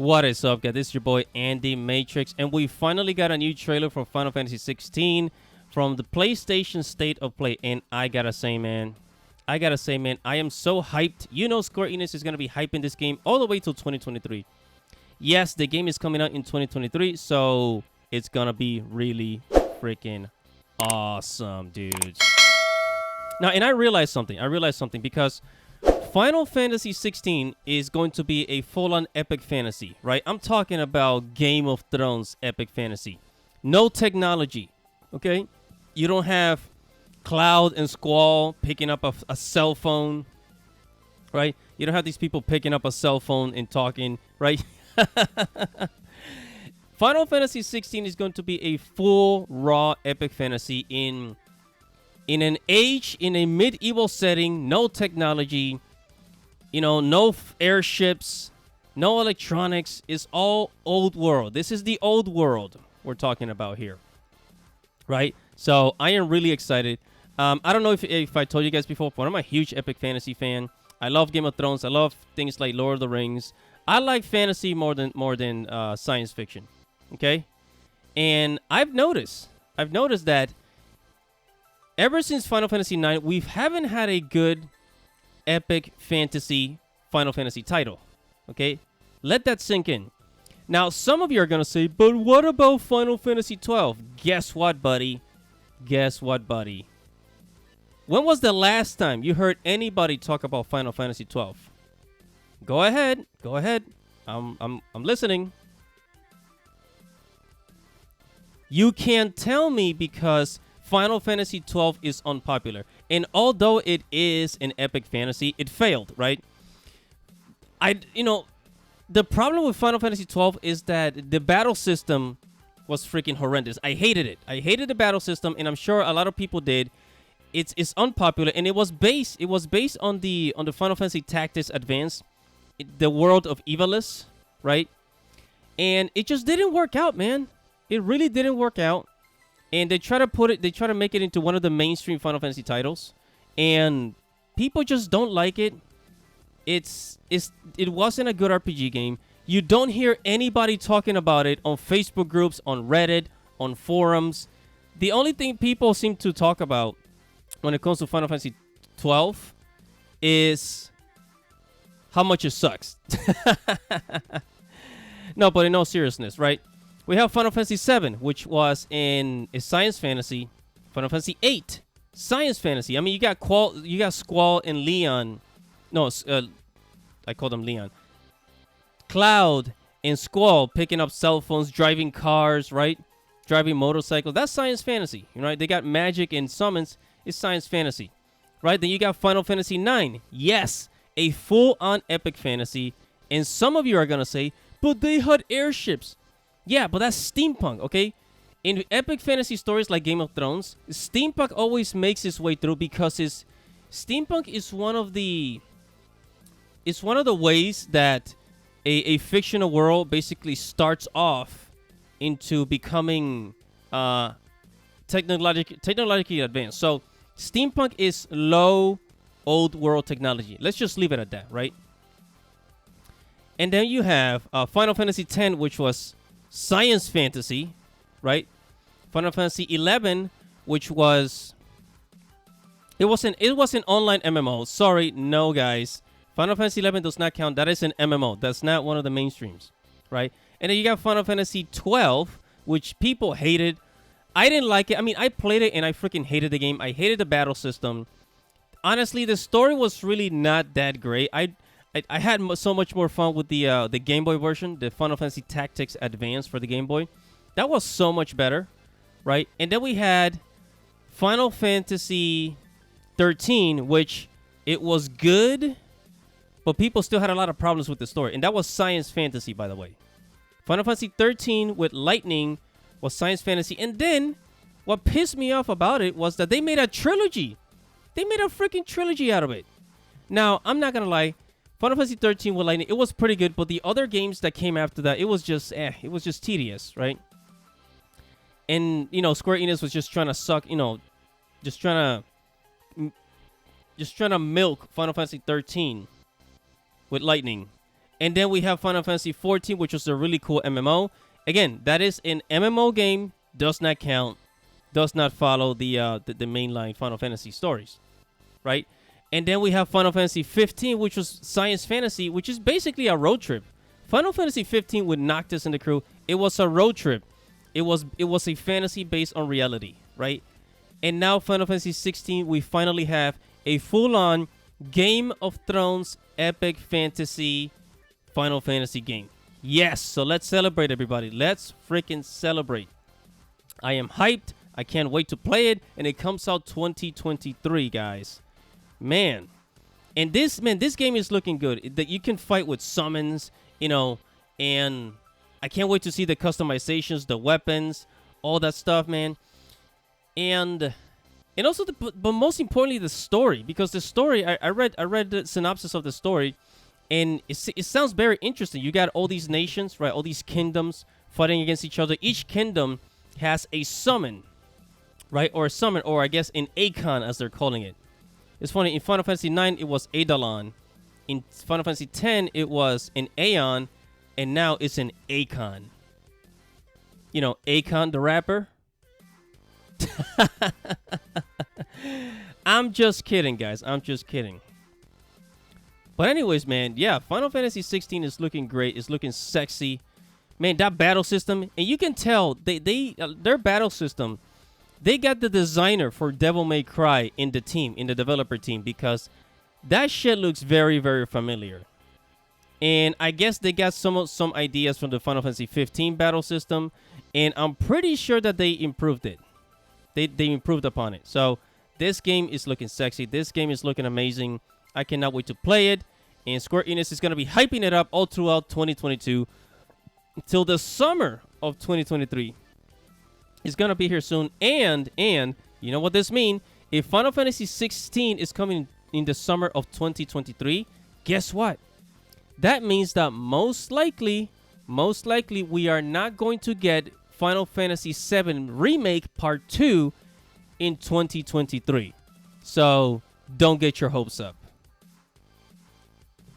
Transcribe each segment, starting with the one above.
What is up, guys? This is your boy Andy Matrix, and we finally got a new trailer for Final Fantasy 16 from the PlayStation State of Play. And I gotta say, man, I am so hyped. You know, Square Enix is gonna be hyping this game all the way till 2023. Yes, the game is coming out in 2023, so it's gonna be really freaking awesome, dudes. Now, and I realized something because Final Fantasy 16 is going to be a full-on epic fantasy, right? I'm talking about Game of Thrones epic fantasy. No technology, okay? You don't have Cloud and Squall picking up a cell phone, right? You don't have these people picking up a cell phone and talking, right? Final Fantasy 16 is going to be a full, raw epic fantasy in an age, in a medieval setting, no technology. You know, no airships, no electronics. It's all old world. This is the old world we're talking about here, right? So I am really excited. I don't know if I told you guys before, but I'm a huge epic fantasy fan. I love Game of Thrones. I love things like Lord of the Rings. I like fantasy more than science fiction. Okay, and I've noticed that ever since Final Fantasy 9, we haven't had a good epic fantasy Final Fantasy title. Okay, let that sink in. Now, some of you are gonna say, but what about Final Fantasy 12? Guess what, buddy? When was the last time you heard anybody talk about Final Fantasy 12? Go ahead. I'm listening. You can't tell me because Final Fantasy 12 is unpopular. And although it is an epic fantasy, it failed, right? The problem with Final Fantasy 12 is that the battle system was freaking horrendous. I hated it. I hated the battle system, and I'm sure a lot of people did. It's unpopular, and it was based on the Final Fantasy Tactics Advance, the world of Ivalice, right? And it just didn't work out, man. It really didn't work out. And they try to make it into one of the mainstream Final Fantasy titles, and people just don't like it. It wasn't a good RPG game. You don't hear anybody talking about it on Facebook groups, on Reddit, on forums. The only thing people seem to talk about when it comes to Final Fantasy 12 is how much it sucks. No, but in all seriousness, right? We have Final Fantasy 7, which was in a science fantasy. Final Fantasy 8, science fantasy. I mean, you got Squall and Leon. No, I call them Leon. Cloud and Squall picking up cell phones, driving cars, right? Driving motorcycles. That's science fantasy, right? They got magic and summons. It's science fantasy, right? Then you got Final Fantasy 9. Yes, a full-on epic fantasy. And some of you are gonna say, but they had airships. Yeah, but that's steampunk, okay? In epic fantasy stories like Game of Thrones, steampunk always makes its way through because steampunk is one of the ways that a fictional world basically starts off into becoming technologically advanced. So steampunk is low old world technology. Let's just leave it at that, right? And then you have Final Fantasy X, which was science fantasy, right? Final Fantasy 11, which was it was an online MMO. Sorry, no guys. Final Fantasy 11 does not count. That is an MMO. That's not one of the mainstreams, right? And then you got Final Fantasy 12, which people hated. I didn't like it. I mean, I played it and I freaking hated the game. I hated the battle system. Honestly, the story was really not that great. I had so much more fun with the Game Boy version, the Final Fantasy Tactics Advance for the Game Boy. That was so much better, right? And then we had Final Fantasy 13, which it was good, but people still had a lot of problems with the story. And that was science fantasy, by the way. Final Fantasy 13 with Lightning was science fantasy. And then what pissed me off about it was that they made a trilogy. They made a freaking trilogy out of it. Now, I'm not going to lie. Final Fantasy 13 with Lightning, it was pretty good, but the other games that came after that, it was just tedious, right? And, Square Enix was just trying to suck, just trying to milk Final Fantasy 13 with Lightning. And then we have Final Fantasy 14, which was a really cool MMO. Again, that is an MMO game, does not count, does not follow the mainline Final Fantasy stories, right? And then we have Final Fantasy 15, which was science fantasy, which is basically a road trip. Final Fantasy 15 with Noctis and the crew, it was a road trip. It was a fantasy based on reality, right? And now Final Fantasy 16, we finally have a full-on Game of Thrones epic fantasy Final Fantasy game. Yes, so let's celebrate, everybody. Let's freaking celebrate. I am hyped. I can't wait to play it, and it comes out 2023, guys. Man. And this game is looking good. That you can fight with summons, you know, and I can't wait to see the customizations, the weapons, all that stuff, man. And also, but most importantly, the story, because the story, I read the synopsis of the story, and it sounds very interesting. You got all these nations, right? All these kingdoms fighting against each other. Each kingdom has a summon, right? Or a summon, or I guess an Akon, as they're calling it. It's funny, in Final Fantasy 9, it was Adalon. In Final Fantasy 10, it was an Aeon, and now it's an Akon. You know, Akon the rapper. I'm just kidding, guys. I'm just kidding. But anyways, man, yeah, Final Fantasy 16 is looking great. It's looking sexy. Man, that battle system, and you can tell their battle system, they got the designer for Devil May Cry in the team, in the developer team, because that shit looks very, very familiar. And I guess they got some ideas from the Final Fantasy 15 battle system, and I'm pretty sure that they improved it. They improved upon it. So this game is looking sexy. This game is looking amazing. I cannot wait to play it. And Square Enix is going to be hyping it up all throughout 2022 until the summer of 2023. It's going to be here soon. And you know what this means? If Final Fantasy 16 is coming in the summer of 2023, guess what? That means that most likely we are not going to get Final Fantasy VII Remake Part 2 in 2023. So don't get your hopes up.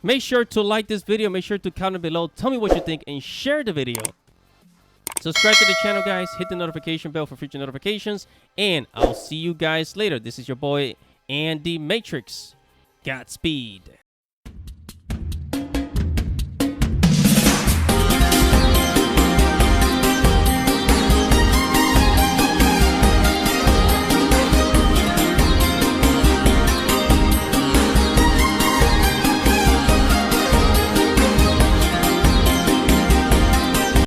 Make sure to like this video. Make sure to comment below. Tell me what you think and share the video. Subscribe to the channel, guys. Hit the notification bell for future notifications. And I'll see you guys later. This is your boy, Andy Matrix. Godspeed.